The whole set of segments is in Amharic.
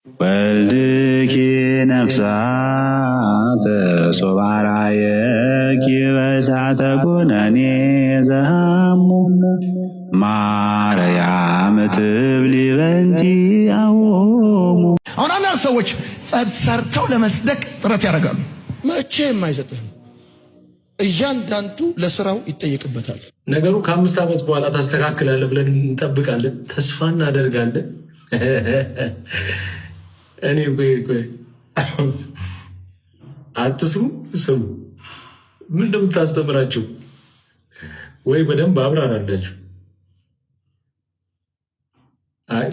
ወልድኪ ነፍሳተ ሶባራየኪ በእሳተ ኩነኔ ዘሃሙ ማርያም ትብሊ በንቲ አዎሙ። አሁን አንዳንድ ሰዎች ሰርተው ለመስደቅ ጥረት ያደርጋሉ። መቼም አይሰጥህም። እያንዳንዱ ለስራው ይጠየቅበታል። ነገሩ ከ5 ዓመት በኋላ ታስተካክላለህ ብለን እንጠብቃለን፣ ተስፋ እናደርጋለን። እኔ ቆይ አትስሙ፣ ስሙ። ምን እንደምታስተምራችሁ ወይ በደንብ አብራራላችሁ።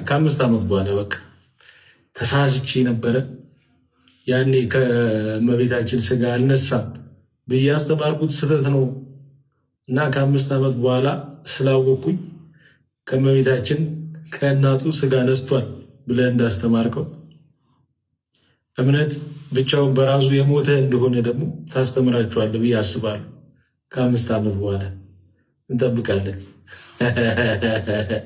ከ5 ዓመት በኋላ በቃ ተሳስቼ ነበረ ያኔ ከእመቤታችን ስጋ አልነሳም ብዬ ያስተማርኩት ስህተት ነው እና ከ5 ዓመት በኋላ ስላወቅኩኝ ከእመቤታችን ከእናቱ ስጋ ነስቷል ብለህ እንዳስተማርከው እምነት ብቻውን በራሱ የሞተ እንደሆነ ደግሞ ታስተምራችኋለህ ብዬ አስባለሁ። ከ5 ዓመት በኋላ እንጠብቃለን።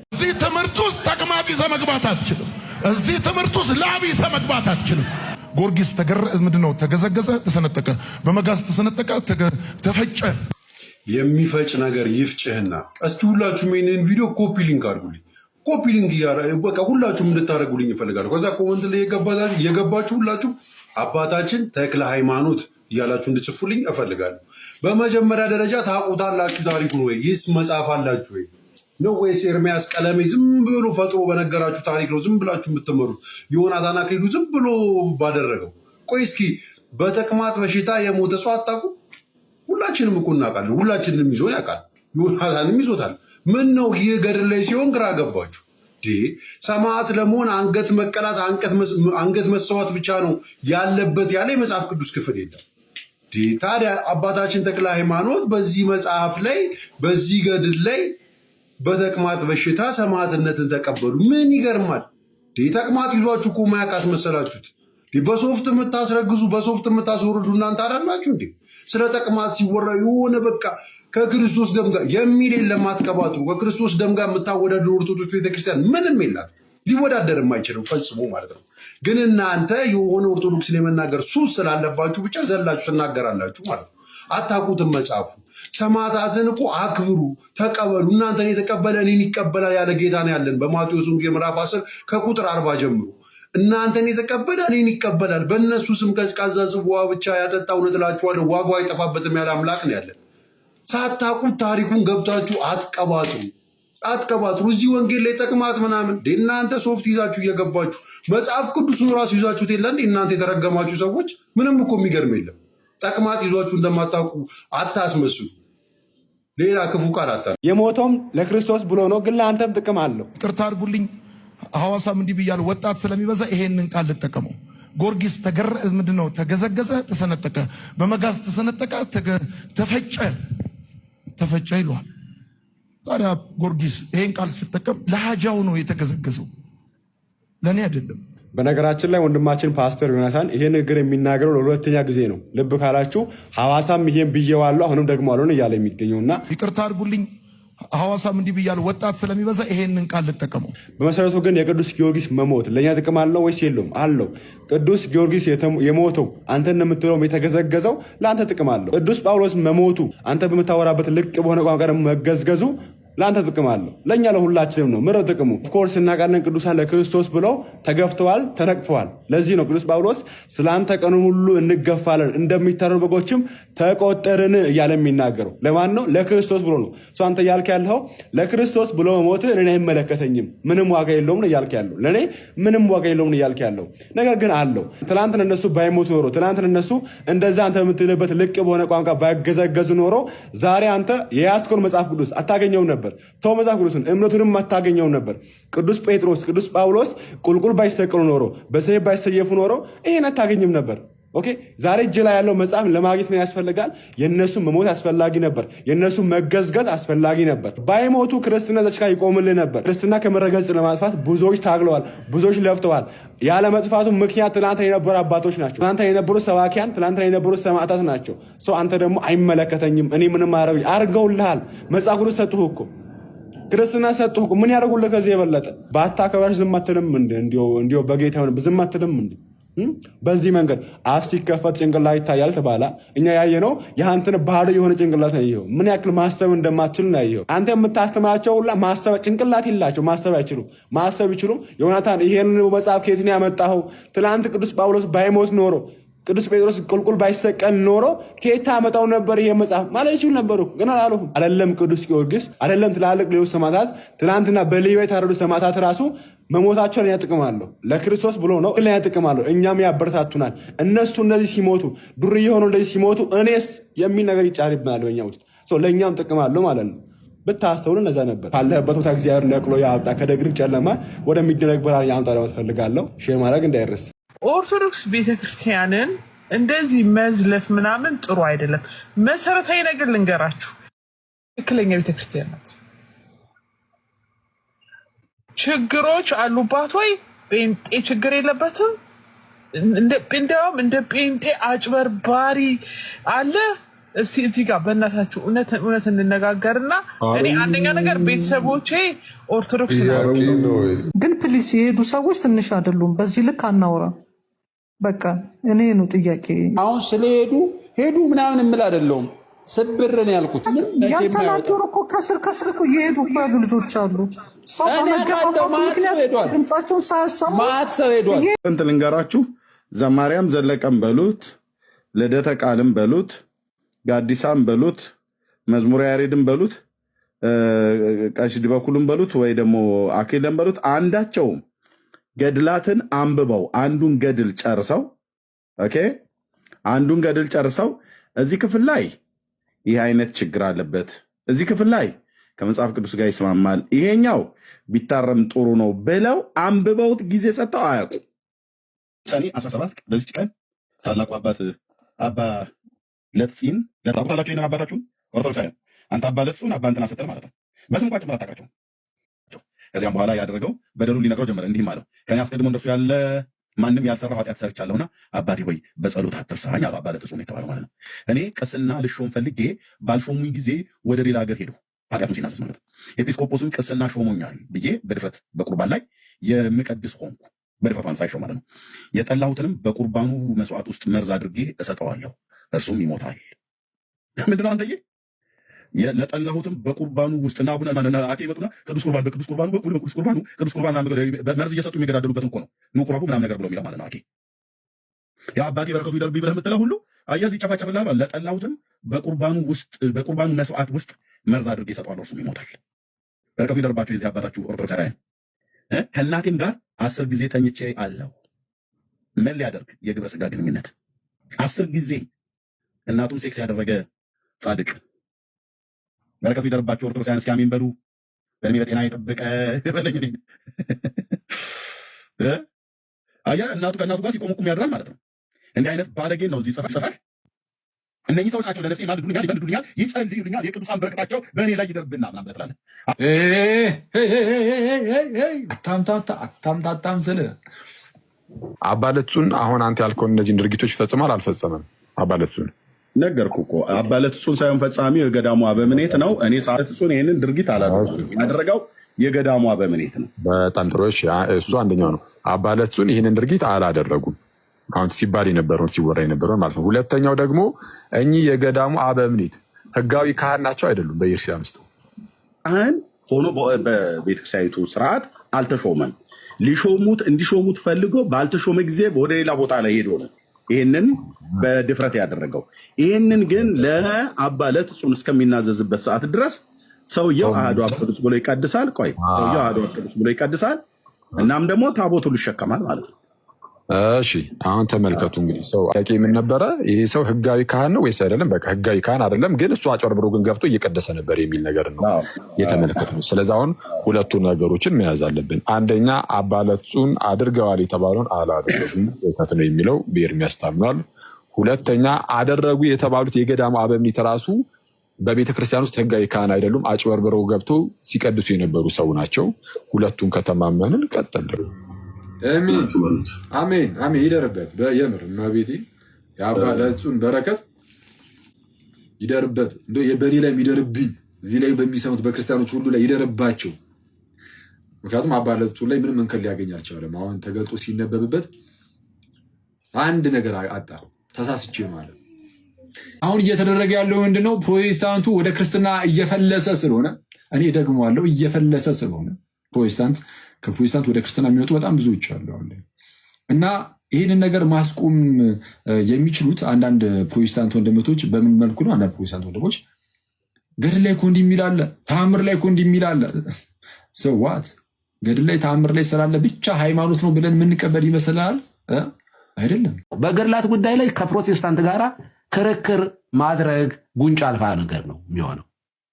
እዚህ ትምህርት ውስጥ ተቅማጥ ይዘህ መግባት አትችልም። እዚህ ትምህርት ውስጥ ላብ ይዘህ መግባት አትችልም። ጊዮርጊስ ምንድነው? ተገዘገዘ፣ ተሰነጠቀ፣ በመጋዝ ተሰነጠቀ፣ ተፈጨ። የሚፈጭ ነገር ይፍጭህና እስቲ ሁላችሁም ይህንን ቪዲዮ ኮፒ ሊንክ አድርጉልኝ። ኮፒ ሊንክ በቃ ሁላችሁም እንድታደርጉልኝ ይፈልጋለሁ። ከዛ ኮመንት ላይ የገባችሁ ሁላችሁ አባታችን ተክለ ሃይማኖት እያላችሁ እንድጽፉልኝ እፈልጋለሁ። በመጀመሪያ ደረጃ ታውቁታላችሁ ታሪኩን ወይ? ይህስ መጽሐፍ አላችሁ ወይ ነው ወይስ ኤርሚያስ ቀለሜ ዝም ብሎ ፈጥሮ በነገራችሁ ታሪክ ነው ዝም ብላችሁ የምትመሩት? ዮናታን አክሊሉ ዝም ብሎ ባደረገው? ቆይ እስኪ በተቅማጥ በሽታ የሞተ ሰው አታውቁ? ሁላችንም እኮ እናውቃለን። ሁላችንም ይዞን ያውቃል። ዮናታንም ይዞታል። ምን ነው ይህ ገድል ላይ ሲሆን ግራ ገባችሁ? ሰማዕት ለመሆን አንገት መቀላት አንገት መሰዋት ብቻ ነው ያለበት ያለ የመጽሐፍ ቅዱስ ክፍል የለም። ታዲያ አባታችን ተክለ ሃይማኖት በዚህ መጽሐፍ ላይ በዚህ ገድል ላይ በተቅማጥ በሽታ ሰማዕትነትን ተቀበሉ። ምን ይገርማል? ተቅማጥ ይዟችሁ እኮ ማያውቅ አስመሰላችሁት? በሶፍት የምታስረግዙ በሶፍት የምታስወርዱ እናንተ አላላችሁ እንዴ? ስለ ተቅማጥ ሲወራ የሆነ በቃ ከክርስቶስ ደም ጋር የሚል የለም። አትቀባጥሩ። ከክርስቶስ ደም ጋር የምታወዳደሩ ኦርቶዶክስ ቤተክርስቲያን ምንም የላት፣ ሊወዳደር የማይችልም ፈጽሞ ማለት ነው። ግን እናንተ የሆነ ኦርቶዶክስ የመናገር ሱስ ስላለባችሁ ብቻ ዘላችሁ ትናገራላችሁ ማለት ነው። አታውቁትም መጽሐፉ። ሰማዕታትን እኮ አክብሩ፣ ተቀበሉ። እናንተን የተቀበለ እኔን ይቀበላል ያለ ጌታ ነው ያለን በማቴዎስ ወንጌል ምዕራፍ 10 ከቁጥር 40 ጀምሮ። እናንተን የተቀበለ እኔን ይቀበላል፣ በእነሱ ስም ቀዝቃዛ ጽዋ ብቻ ያጠጣ እውነት እላችኋለሁ ዋጋው አይጠፋበትም ያለ አምላክ ነው ያለን። ሳታውቁት ታሪኩን ገብታችሁ አትቀባጥሩ። እዚህ ወንጌል ላይ ተቅማጥ ምናምን እናንተ ሶፍት ይዛችሁ እየገባችሁ መጽሐፍ ቅዱሱን ራሱ ይዛችሁት የለ እንዴ? እናንተ የተረገማችሁ ሰዎች ምንም እኮ የሚገርም የለም። ተቅማጥ ይዟችሁ እንደማታውቁ አታስመስሉ። ሌላ ክፉ ቃል የሞተውም ለክርስቶስ ብሎ ነው፣ ግን ለአንተም ጥቅም አለው። ይቅርታ አድርጉልኝ። ሐዋሳም እንዲህ ብያለሁ፣ ወጣት ስለሚበዛ ይሄንን ቃል ልጠቀመው። ጊዮርጊስ ምንድነው? ተገዘገዘ፣ ተሰነጠቀ፣ በመጋዝ ተሰነጠቀ፣ ተፈጨ ይለዋል። ታዲያ ጊዮርጊስ ይሄን ቃል ሲጠቀም ለሃጃው ነው የተገዘገዘው፣ ለእኔ አይደለም። በነገራችን ላይ ወንድማችን ፓስተር ዮናታን ይሄ ንግግር የሚናገረው ለሁለተኛ ጊዜ ነው። ልብ ካላችሁ ሐዋሳም ይሄን ብዬዋለሁ አሁንም ደግሞ አልሆነ እያለ የሚገኘውና ይቅርታ አድርጉልኝ። ሐዋሳም እንዲህ ብያለሁ፣ ወጣት ስለሚበዛ ይሄንን ቃል ልጠቀመው። በመሰረቱ ግን የቅዱስ ጊዮርጊስ መሞት ለእኛ ጥቅም አለው ወይስ የለውም? አለው። ቅዱስ ጊዮርጊስ የሞተው አንተ እንደምትለው የተገዘገዘው ለአንተ ጥቅም አለው። ቅዱስ ጳውሎስ መሞቱ አንተ በምታወራበት ልቅ በሆነ ቋንቋ ደግሞ መገዝገዙ ለአንተ ጥቅም አለው። ለእኛ ለሁላችንም ነው። ምረው ጥቅሙ ኦፍኮርስ እናውቃለን። ቅዱሳን ለክርስቶስ ብለው ተገፍተዋል፣ ተነቅፈዋል። ለዚህ ነው ቅዱስ ጳውሎስ ስለ አንተ ቀኑን ሁሉ እንገፋለን እንደሚታረዱ በጎችም ተቆጠርን እያለ የሚናገረው ለማን ነው? ለክርስቶስ ብሎ ነው። አንተ እያልክ ያለው ለክርስቶስ ብሎ መሞት እኔ አይመለከተኝም፣ ምንም ዋጋ የለውም ነው እያልክ ያለው። ለእኔ ምንም ዋጋ የለውም ነው እያልክ ያለው። ነገር ግን አለው። ትናንትን እነሱ ባይሞቱ ኖሮ፣ ትናንትን እነሱ እንደዛ አንተ የምትልበት ልቅ በሆነ ቋንቋ ባይገዘገዙ ኖሮ ዛሬ አንተ የያዝከውን መጽሐፍ ቅዱስ አታገኘውም ነበር። ተው መጽሐፍ ቅዱስን እምነቱንም አታገኘው ነበር። ቅዱስ ጴጥሮስ ቅዱስ ጳውሎስ ቁልቁል ባይሰቀሉ ኖሮ በሰይፍ ባይሰየፉ ኖሮ ይሄን አታገኝም ነበር። ኦኬ ዛሬ እጅ ላይ ያለው መጽሐፍ ለማግኘት ምን ያስፈልጋል? የነሱ መሞት አስፈላጊ ነበር። የነሱ መገዝገዝ አስፈላጊ ነበር። ባይሞቱ ክርስትና ዘች ጋር ይቆምልህ ነበር። ክርስትና ከመረገጽ ለማጥፋት ብዙዎች ታግለዋል፣ ብዙዎች ለፍተዋል። ያለ መጥፋቱ ምክንያት ትናንት የነበሩ አባቶች ናቸው። ትናንት የነበሩ ሰባኪያን፣ ትናንት የነበሩ ሰማዕታት ናቸው። ሰው አንተ ደግሞ አይመለከተኝም እኔ ምንም አረጋው አርገውልሃል። መጽሐፍ ቅዱስ ሰጡህ እኮ ክርስትና ሰጡ። ምን ያደርጉልህ ከዚህ የበለጠ? ባታከብራችሁ ዝም አትልም እንዴ? እንዲሁ በጌታ ሆነ ዝም አትልም እንዴ? በዚህ መንገድ አፍ ሲከፈት ጭንቅላት ይታያል ተባላ። እኛ ያየነው የአንተን ባዶ የሆነ ጭንቅላት ነው። ምን ያክል ማሰብ እንደማትችል ነው ያየው። አንተ የምታስተምራቸው ሁላ ማሰብ ጭንቅላት ይላቸው፣ ማሰብ አይችሉም። ማሰብ ይችሉ ዮናታን፣ ይሄን መጽሐፍ ከየት ነው ያመጣኸው? ትላንት ቅዱስ ጳውሎስ ባይሞት ኖሮ ቅዱስ ጴጥሮስ ቁልቁል ባይሰቀል ኖሮ ከየት አመጣው ነበር ይሄ መጽሐፍ ማለት ይችሉ ነበሩ፣ ግን አላሉም። አይደለም ቅዱስ ጊዮርጊስ፣ አይደለም ትላልቅ ሌሎች ሰማዕታት፣ ትናንትና በሊቢያ የታረዱ ሰማዕታት ራሱ መሞታቸው ለኛ ጥቅም አለው። ለክርስቶስ ብሎ ነው፣ ለኛ ጥቅም አለው። እኛም ያበረታቱናል። እነሱ እንደዚህ ሲሞቱ፣ ዱርዬ ሆነው እንደዚህ ሲሞቱ እኔስ የሚል ነገር ይጫርብናል በእኛ ውስጥ። ለእኛም ጥቅም አለው ማለት ነው። ብታስተውሉ እነዛ ነበር። ካለህበት ቦታ እግዚአብሔር ነቅሎ ያወጣ፣ ከደግርህ ጨለማ ወደሚደነቅ ብርሃን ያምጣ ለማለት ፈልጋለሁ። ሼር ማድረግ እንዳይረስ። ኦርቶዶክስ ቤተክርስቲያንን እንደዚህ መዝለፍ ምናምን ጥሩ አይደለም። መሰረታዊ ነገር ልንገራችሁ፣ ትክክለኛ ቤተክርስቲያን ናት። ችግሮች አሉባት ወይ? ጴንጤ ችግር የለበትም። እንዲያውም እንደ ጴንጤ አጭበርባሪ አለ? እስቲ እዚህ ጋር በእናታችሁ እውነት እንነጋገርና እኔ አንደኛ ነገር ቤተሰቦቼ ኦርቶዶክስ ናቸው። ግን ፕሊስ የሄዱ ሰዎች ትንሽ አይደሉም። በዚህ ልክ አናወራ። በቃ እኔ ነው ጥያቄ። አሁን ስለሄዱ ሄዱ ምናምን የምል አይደለሁም። ስብርን ያልኩት ያልተናገሩ እኮ ከስር እኮ የሄዱ እኮ ያሉ ልጆች አሉ። ሰው በመገባባቱ ምክንያት ድምፃቸውን ሳያሰሙ እንት ልንገራችሁ። ዘማርያም ዘለቀም በሉት፣ ልደተ ቃልም በሉት፣ ጋዲሳም በሉት፣ መዝሙረ ያሬድም በሉት፣ ቀሽድ በኩልም በሉት፣ ወይ ደግሞ አኬለም በሉት፣ አንዳቸውም ገድላትን አንብበው አንዱን ገድል ጨርሰው እዚህ ክፍል ላይ ይህ አይነት ችግር አለበት፣ እዚህ ክፍል ላይ ከመጽሐፍ ቅዱስ ጋር ይስማማል፣ ይሄኛው ቢታረም ጥሩ ነው ብለው አንብበውት ጊዜ ሰጥተው አያውቁ። ሰኔ 17 በዚች ቀን ታላቁ አባት አባ ለትጺን ለታውቁታላችሁ። ይሄን አባታችሁን ኦርቶዶክሳውያን አንተ አባ ለትጹን አባ እንትና ስትል ማለት ነው። በስም እንኳን ጭምር አታውቃቸውም። ከዚያም በኋላ ያደረገው በደሉን ሊነግረው ጀመረ። እንዲህም አለው፣ ከኔ አስቀድሞ እንደሱ ያለ ማንም ያልሰራው ኃጢአት ሰርቻለሁና አባቴ ሆይ በጸሎት አትርሳኝ አሉ። አባ ለትጹን የተባለው ማለት ነው። እኔ ቅስና ልሾም ፈልጌ ባልሾሙኝ ጊዜ ወደ ሌላ ሀገር ሄዱ፣ ኃጢአቱን ሲናዘዝ ማለት ነው። ኤጲስቆጶስም ቅስና ሾሞኛል ብዬ በድፍረት በቁርባን ላይ የምቀድስ ሆንኩ፣ በድፍረት ሳይሾም ማለት ነው። የጠላሁትንም በቁርባኑ መስዋዕት ውስጥ መርዝ አድርጌ እሰጠዋለሁ፣ እርሱም ይሞታል። ምንድነው አንተዬ? ለጠላሁትም በቁርባኑ ውስጥና አቡነ አኬ ይመጡና ቅዱስ ቁርባን በቅዱስ ቁርባኑ በኩል በቅዱስ ቁርባን መርዝ እየሰጡ የሚገዳደሉበት እኮ ነው። ኑ ቁረቡ ምናምን ነገር ብሎ የሚለው ማለት ነው። አኬ ያ አባቴ በረከቱ ይደርብኝ ብለህ የምትለው ሁሉ አያዝ ይጨፋጨፍልሃል። ለጠላሁትም በቁርባኑ መስዋዕት ውስጥ መርዝ አድርጌ እሰጠዋለሁ፣ እርሱም ይሞታል። በረከቱ ይደርባችሁ የዚህ አባታችሁ ኦርቶዶክሳውያን። ከእናቴም ጋር 10 ጊዜ ተኝቼ አለው። ምን ሊያደርግ? የግብረ ስጋ ግንኙነት 10 ጊዜ እናቱም ሴክስ ያደረገ ጻድቅ። በረከቱ ይደርባችሁ ኦርቶዶክሳውያን። እስኪ አሜን በሉ። በእድሜ በጤና የጠበቀ በለኝ። አየህ፣ እናቱ ከእናቱ ጋር ሲቆሙቁም ያድራል ማለት ነው። እንዲህ አይነት ባለጌን ነው እዚህ ጽፈህ እነኚህ ሰዎች ናቸው ለነፍሴ ይማልዱልኛል፣ ይበልዱልኛል፣ ይጸልዩልኛል፣ የቅዱሳን በረከታቸው በእኔ ላይ ይደርብና ምናምን ብለህ ትላለህ። አታምታታም ስል አባ ለትጹን አሁን አንተ ያልከውን እነዚህን ድርጊቶች ፈጽሟል አልፈጸመም? አባ ለትጹን ነገርኩ እኮ አባ ለትጹን ሳይሆን ፈጻሚው የገዳሙ አበምኔት ነው። እኔ ለትጹን ይህንን ድርጊት አላደረኩም። ያደረገው የገዳሙ አበምኔት ነው። በጣም ጥሩ። እሱ አንደኛው ነው። አባ ለትጹን ይህንን ድርጊት አላደረጉም። አሁን ሲባል የነበረውን ሲወራ የነበረውን ማለት ነው። ሁለተኛው ደግሞ እኚህ የገዳሙ አበምኔት ህጋዊ ካህን ናቸው አይደሉም? በኢየሩሳሌም ውስጥ ካህን ሆኖ በቤተክርስቲያኒቱ ስርዓት አልተሾመም። እንዲሾሙት ፈልጎ ባልተሾመ ጊዜ ወደ ሌላ ቦታ ላይ ሄዶ ነው ይህንን በድፍረት ያደረገው። ይህንን ግን ለአባ ለትጹን እስከሚናዘዝበት ሰዓት ድረስ ሰውየው አሐዱ አብ ቅዱስ ብሎ ይቀድሳል። ሰውየው አሐዱ አብ ቅዱስ ብሎ ይቀድሳል። እናም ደግሞ ታቦቱን ይሸከማል ማለት ነው። እሺ አሁን ተመልከቱ እንግዲህ ሰው ጥያቄ ምን ነበረ? ይሄ ሰው ህጋዊ ካህን ነው ወይስ አይደለም? በቃ ህጋዊ ካህን አይደለም፣ ግን እሱ አጭበርብሮ ግን ገብቶ እየቀደሰ ነበር የሚል ነገር ነው የተመለከትነው። ስለዚህ አሁን ሁለቱ ነገሮችን መያዝ አለብን። አንደኛ አባ ለትጹን አድርገዋል የተባለውን አላደረጉም ስህተት ነው የሚለው በኤርምያስ ታምኗል። ሁለተኛ አደረጉ የተባሉት የገዳሙ አበምኔት ራሱ በቤተክርስቲያን ውስጥ ህጋዊ ካህን አይደሉም፣ አጭበርብረው ገብቶ ሲቀድሱ የነበሩ ሰው ናቸው። ሁለቱን ከተማመንን ቀጥል። አሜን አሜን። ይደርበት በየምር እመቤቴ የአባ ለትጹን በረከት ይደርበት፣ በእኔ ላይ ይደርብኝ እዚህ ላይ በሚሰሙት በክርስቲያኖች ሁሉ ላይ ይደረባቸው። ምክንያቱም አባለቱ ላይ ምንም እንከን ሊያገኝ አልቻለም። አሁን ተገልጦ ሲነበብበት አንድ ነገር አጣ፣ ተሳስቼ ማለት። አሁን እየተደረገ ያለው ምንድነው? ፕሮቴስታንቱ ወደ ክርስትና እየፈለሰ ስለሆነ እኔ ደግሞ አለው እየፈለሰ ስለሆነ ከፕሮቴስታንት ወደ ክርስትና የሚወጡ በጣም ብዙዎች አሉ እና ይህንን ነገር ማስቆም የሚችሉት አንዳንድ ፕሮቴስታንት ወንድሞች በምን መልኩ ነው? አንዳንድ ፕሮቴስታንት ወንድሞች ገድል ላይ እኮ እንዲህ የሚል አለ፣ ተአምር ላይ እኮ እንዲህ የሚል አለ። ሰዋት ገድል ላይ ተአምር ላይ ስላለ ብቻ ሃይማኖት ነው ብለን የምንቀበል ይመስላል? አይደለም። በገድላት ጉዳይ ላይ ከፕሮቴስታንት ጋር ክርክር ማድረግ ጉንጭ አልፋ ነገር ነው የሚሆነው።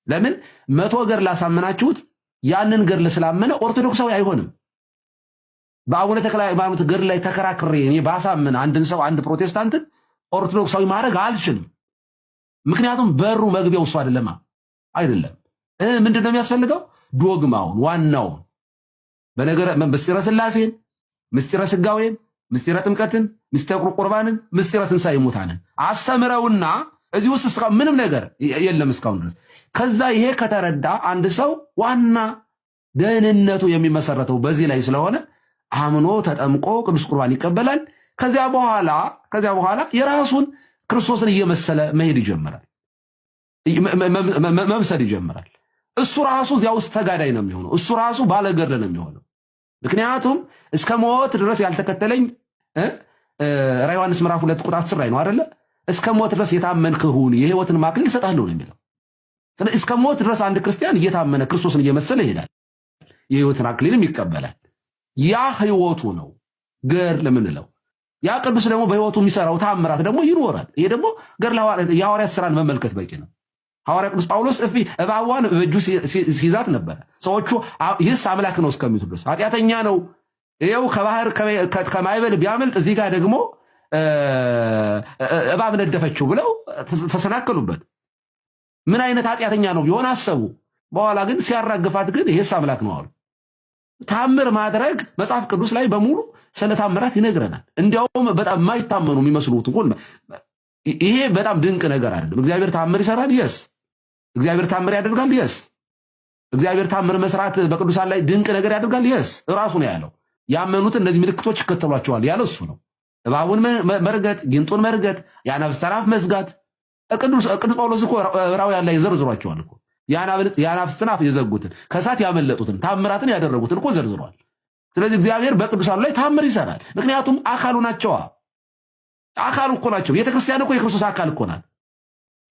ለምን 100 ገድል ላሳመናችሁት ያንን ገድል ስላመነ ኦርቶዶክሳዊ አይሆንም። በአቡነ ተክለ ሃይማኖት ገድል ላይ ተከራክሬ እኔ ባሳምን አንድን ሰው አንድ ፕሮቴስታንትን ኦርቶዶክሳዊ ማድረግ አልችልም። ምክንያቱም በሩ መግቢያው እሱ አይደለም። ምንድነው የሚያስፈልገው? ዶግማውን ዋናውን በነገር ምስጢረ ሥላሴን፣ ምስጢረ ሥጋዌን፣ ምስጢረ ጥምቀትን፣ ምስጢረ ቁርባንን፣ ምስጢረ ትንሣኤ ሙታንን አስተምረውና እዚህ ውስጥ እስካሁን ምንም ነገር የለም እስካሁን ድረስ። ከዛ ይሄ ከተረዳ አንድ ሰው ዋና ደህንነቱ የሚመሰረተው በዚህ ላይ ስለሆነ አምኖ ተጠምቆ ቅዱስ ቁርባን ይቀበላል። ከዚያ በኋላ የራሱን ክርስቶስን እየመሰለ መሄድ ይጀምራል፣ መምሰል ይጀምራል። እሱ ራሱ እዚያ ውስጥ ተጋዳይ ነው የሚሆነው። እሱ ራሱ ባለገድል ነው የሚሆነው። ምክንያቱም እስከ ሞት ድረስ ያልተከተለኝ ራዕየ ዮሐንስ ምዕራፍ 2 ቁጥር 10 ላይ ነው አይደለ? እስከ ሞት ድረስ የታመንክህ ሁን የሕይወትን አክሊል እሰጥሃለሁ ነው የሚለው። ስለዚህ እስከ ሞት ድረስ አንድ ክርስቲያን እየታመነ ክርስቶስን እየመሰለ ይሄዳል፣ የሕይወትን አክሊልም ይቀበላል። ያ ሕይወቱ ነው ገድል የምንለው። ያ ቅዱስ ደግሞ በሕይወቱ የሚሰራው ታምራት ደግሞ ይኖራል። ይሄ ደግሞ ገድል የሐዋርያት ስራን መመልከት በቂ ነው። ሐዋርያ ቅዱስ ጳውሎስ እባቧን በእጁ ሲይዛት ነበረ። ሰዎቹ ይህስ አምላክ ነው እስከሚሉ ድረስ ኃጢአተኛ ነው፣ ይኸው ከባህር ከማይበል ቢያመልጥ እዚህ ጋር ደግሞ እባብ ነደፈችው ብለው ተሰናከሉበት። ምን አይነት ኃጢአተኛ ነው ቢሆን አሰቡ። በኋላ ግን ሲያራግፋት ግን ይህስ አምላክ ነው አሉ። ታምር ማድረግ መጽሐፍ ቅዱስ ላይ በሙሉ ስለ ታምራት ይነግረናል። እንዲያውም በጣም የማይታመኑ የሚመስሉት እንኳን ይሄ በጣም ድንቅ ነገር አይደለም። እግዚአብሔር ታምር ይሰራል፣ የስ እግዚአብሔር ታምር ያደርጋል፣ የስ እግዚአብሔር ታምር መስራት በቅዱሳን ላይ ድንቅ ነገር ያደርጋል፣ የስ እራሱ ነው ያለው። ያመኑት እነዚህ ምልክቶች ይከተሏቸዋል ያለው እሱ ነው። እባቡን መርገጥ፣ ጊንጡን መርገጥ፣ የአናብስትን አፍ መዝጋት። ቅዱስ ጳውሎስ እኮ ዕብራውያን ላይ ዘርዝሯቸዋል እኮ የአናብስትን አፍ የዘጉትን ከእሳት ያመለጡትን ታምራትን ያደረጉትን እኮ ዘርዝሯል። ስለዚህ እግዚአብሔር በቅዱሳኑ ላይ ታምር ይሰራል። ምክንያቱም አካሉ ናቸዋ። አካሉ እኮ ናቸው። ቤተክርስቲያን እኮ የክርስቶስ አካል እኮ ናት።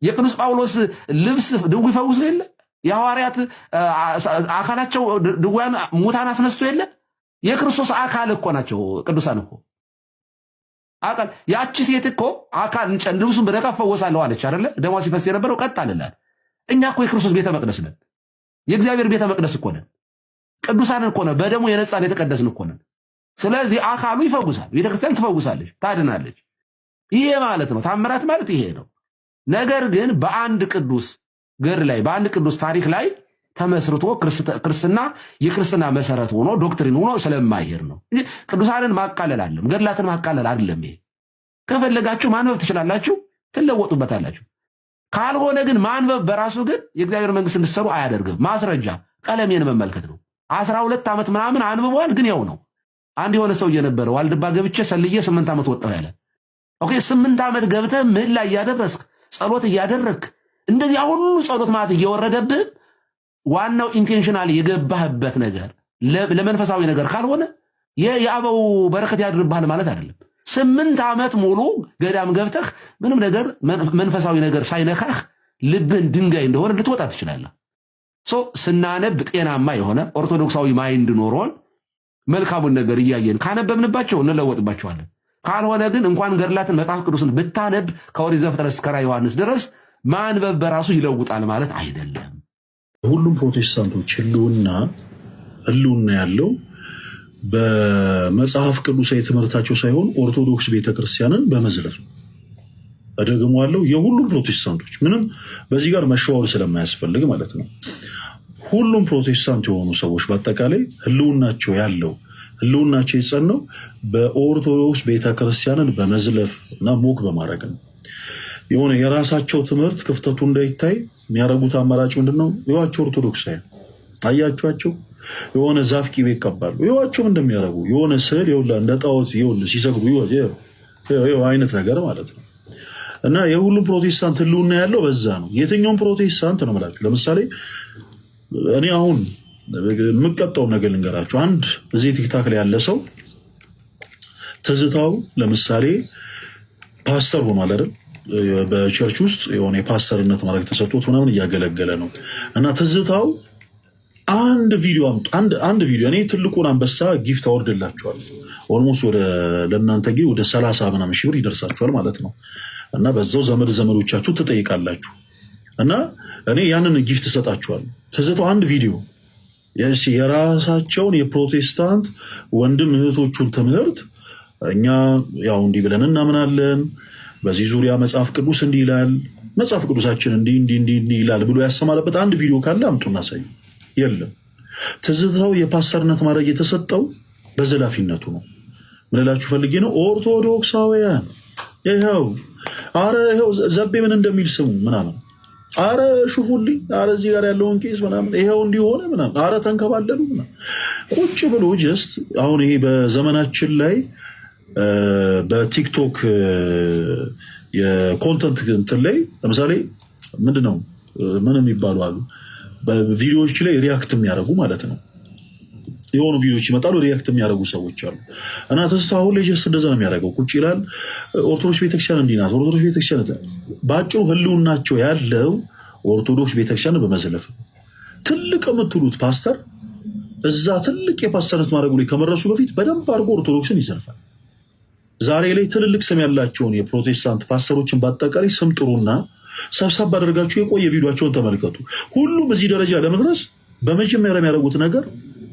የቅዱስ ጳውሎስ ልብስ ድውይ ይፈውሱ የለ? የሐዋርያት አካላቸው ድውያን ሙታን አስነስቶ የለ? የክርስቶስ አካል እኮ ናቸው ቅዱሳን እኮ አካል። ያቺ ሴት እኮ አካል ልብሱን በነካ ፈወሳለሁ አለች አይደለ? ደሟ ሲፈስ የነበረው ቀጥ አለላት። እኛ እኮ የክርስቶስ ቤተ መቅደስ ነን። የእግዚአብሔር ቤተ መቅደስ እኮ ነን። ቅዱሳን እኮ ነን። በደሙ የነጻን የተቀደስን እኮ ነን። ስለዚህ አካሉ ይፈውሳል። ቤተክርስቲያን ትፈውሳለች፣ ታድናለች። ይሄ ማለት ነው ታምራት ማለት ይሄ ነው። ነገር ግን በአንድ ቅዱስ ገድል ላይ በአንድ ቅዱስ ታሪክ ላይ ተመስርቶ ክርስትና የክርስትና መሰረት ሆኖ ዶክትሪን ሆኖ ስለማይሄድ ነው። ቅዱሳንን ማቃለል አለም ገድላትን ማቃለል አይደለም። ይሄ ከፈለጋችሁ ማንበብ ትችላላችሁ፣ ትለወጡበታላችሁ። ካልሆነ ግን ማንበብ በራሱ ግን የእግዚአብሔር መንግስት እንድትሰሩ አያደርግም። ማስረጃ ቀለሜን መመልከት ነው። 12 ዓመት ምናምን አንብቧል፣ ግን ያው ነው። አንድ የሆነ ሰው እየነበረ ዋልድባ ገብቼ ሰልዬ 8 ዓመት ወጣሁ ያለ። ኦኬ 8 ዓመት ገብተህ ምህላ እያደረስክ ጸሎት እያደረግክ እንደዚያ ሁሉ ጸሎት ማለት እየወረደብህ ዋናው ኢንቴንሽናል የገባህበት ነገር ለመንፈሳዊ ነገር ካልሆነ የአበው በረከት ያድርብሃል ማለት አይደለም። 8 ዓመት ሙሉ ገዳም ገብተህ ምንም ነገር መንፈሳዊ ነገር ሳይነካህ ልብን ድንጋይ እንደሆነ ልትወጣ ትችላለህ። ስናነብ ጤናማ የሆነ ኦርቶዶክሳዊ ማይንድ ኖሮን መልካሙን ነገር እያየን ካነበብንባቸው እንለወጥባቸዋለን። ካልሆነ ግን እንኳን ገድላትን መጽሐፍ ቅዱስን ብታነብ ከኦሪት ዘፍጥረት እስከ ራዕየ ዮሐንስ ድረስ ማንበብ በራሱ ይለውጣል ማለት አይደለም። ሁሉም ፕሮቴስታንቶች ህልውና ያለው በመጽሐፍ ቅዱሳዊ ትምህርታቸው ሳይሆን ኦርቶዶክስ ቤተክርስቲያንን በመዝለፍ ነው። እደግመዋለሁ፣ የሁሉም ፕሮቴስታንቶች ምንም በዚህ ጋር መሸዋወር ስለማያስፈልግ ማለት ነው። ሁሉም ፕሮቴስታንት የሆኑ ሰዎች በአጠቃላይ ህልውናቸው የጸናው በኦርቶዶክስ ቤተክርስቲያንን በመዝለፍ እና ሞቅ በማድረግ ነው። የሆነ የራሳቸው ትምህርት ክፍተቱ እንዳይታይ የሚያደርጉት አማራጭ ምንድነው? ይዋቸው ኦርቶዶክሳዊ አያቸዋቸው የሆነ ዛፍ ቂቤ ይቀባሉ። ይዋቸው እንደሚያደርጉ የሆነ ስዕል ይውላ እንደ ጣዖት ይውል ሲሰግዱ ይው አይነት ነገር ማለት ነው። እና የሁሉም ፕሮቴስታንት ህልውና ያለው በዛ ነው። የትኛውም ፕሮቴስታንት ነው የምላችሁ። ለምሳሌ እኔ አሁን የምቀጣውን ነገር ልንገራችሁ። አንድ እዚህ ቲክታክ ላይ ያለ ሰው ትዝታው ለምሳሌ ፓስተር ሆኗል አይደል? በቸርች ውስጥ የሆነ የፓስተርነት ማድረግ ተሰጥቶት ምናምን እያገለገለ ነው። እና ትዝታው አንድ ቪዲዮ እኔ ትልቁን አንበሳ ጊፍት አወርድላችኋል። ኦልሞስት ለእናንተ ጊዜ ወደ 30 ምናምን ሺህ ብር ይደርሳችኋል ማለት ነው። እና በዛው ዘመዶቻችሁ ትጠይቃላችሁ እና እኔ ያንን ጊፍት እሰጣችኋል። ትዝታው አንድ ቪዲዮ የራሳቸውን የፕሮቴስታንት ወንድም እህቶቹን ትምህርት እኛ ያው እንዲህ ብለን እናምናለን፣ በዚህ ዙሪያ መጽሐፍ ቅዱስ እንዲህ ይላል፣ መጽሐፍ ቅዱሳችን እንዲህ ይላል ብሎ ያሰማለበት አንድ ቪዲዮ ካለ አምጡና ሳዩ። የለም። ትዝታው የፓስተርነት ማድረግ የተሰጠው በዘላፊነቱ ነው። ምን እላችሁ ፈልጌ ነው? ኦርቶዶክሳውያን ይኸው ዘቤ ምን እንደሚል ስሙ ምናምን፣ አረ ሹፉልኝ፣ አረ እዚህ ጋር ያለውን ኬስ ምናምን ይኸው እንዲሆነ ምናምን፣ አረ ተንከባለሉ ምናምን ቁጭ ብሎ ጀስት አሁን ይሄ በዘመናችን ላይ በቲክቶክ የኮንተንት እንትን ላይ ለምሳሌ ምንድነው ምን የሚባሉ አሉ በቪዲዮዎች ላይ ሪያክት የሚያደርጉ ማለት ነው። የሆኑ ቪዲዮዎች ይመጣሉ፣ ሪያክት የሚያደርጉ ሰዎች አሉ። እና ተስፋ አሁን ላይ ጀስት እንደዛ ነው የሚያደርገው። ቁጭ ይላል። ኦርቶዶክስ ቤተክርስቲያን እንዲህ ናት፣ ኦርቶዶክስ ቤተክርስቲያን በአጭሩ ህልውናቸው ያለው ኦርቶዶክስ ቤተክርስቲያን በመዝለፍ ትልቅ የምትሉት ፓስተር እዛ ትልቅ የፓስተርነት ማድረጉ ላይ ከመረሱ በፊት በደንብ አድርጎ ኦርቶዶክስን ይዘልፋል። ዛሬ ላይ ትልልቅ ስም ያላቸውን የፕሮቴስታንት ፓስተሮችን በአጠቃላይ ስም ጥሩና ሰብሰብ አድርጋችሁ የቆየ ቪዲዮቸውን ተመልከቱ። ሁሉም እዚህ ደረጃ ለመድረስ በመጀመሪያ የሚያደርጉት ነገር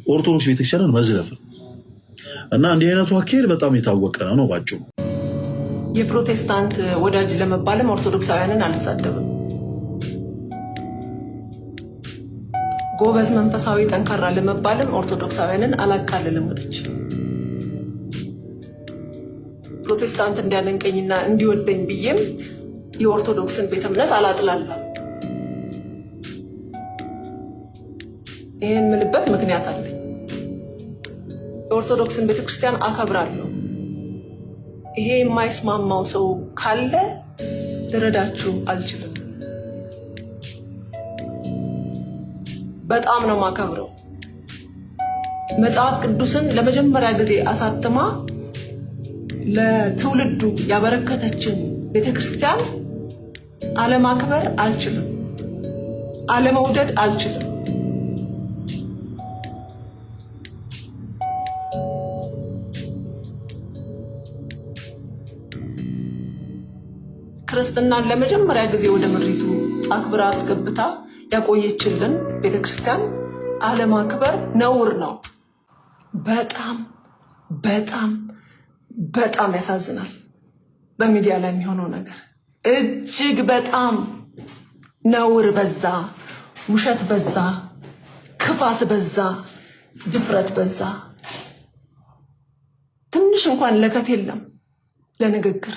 ኦርቶዶክስ ቤተክርስቲያንን መዝለፍ እና እንዲህ አይነቱ አካሄድ በጣም የታወቀ ነው። ባጭሩ የፕሮቴስታንት ወዳጅ ለመባልም ኦርቶዶክሳውያንን አልሳደብም። ጎበዝ መንፈሳዊ ጠንካራ ለመባልም ኦርቶዶክሳውያንን አላቃልልም። ወጥቼ ፕሮቴስታንት እንዲያደንቀኝና እንዲወደኝ ብዬም የኦርቶዶክስን ቤተ እምነት አላጥላለም። ይህን ምልበት ምክንያት አለኝ። የኦርቶዶክስን ቤተክርስቲያን አከብራለሁ። ይሄ የማይስማማው ሰው ካለ ልረዳችሁ አልችልም። በጣም ነው ማከብረው። መጽሐፍ ቅዱስን ለመጀመሪያ ጊዜ አሳትማ ለትውልዱ ያበረከተችን ቤተክርስቲያን አለማክበር አልችልም፣ አለመውደድ አልችልም። ክርስትናን ለመጀመሪያ ጊዜ ወደ ምድሪቱ አክብራ አስገብታ ያቆየችልን ቤተክርስቲያን አለማክበር ነውር ነው። በጣም በጣም በጣም ያሳዝናል። በሚዲያ ላይ የሚሆነው ነገር እጅግ በጣም ነውር በዛ፣ ውሸት በዛ፣ ክፋት በዛ፣ ድፍረት በዛ። ትንሽ እንኳን ለከት የለም ለንግግር።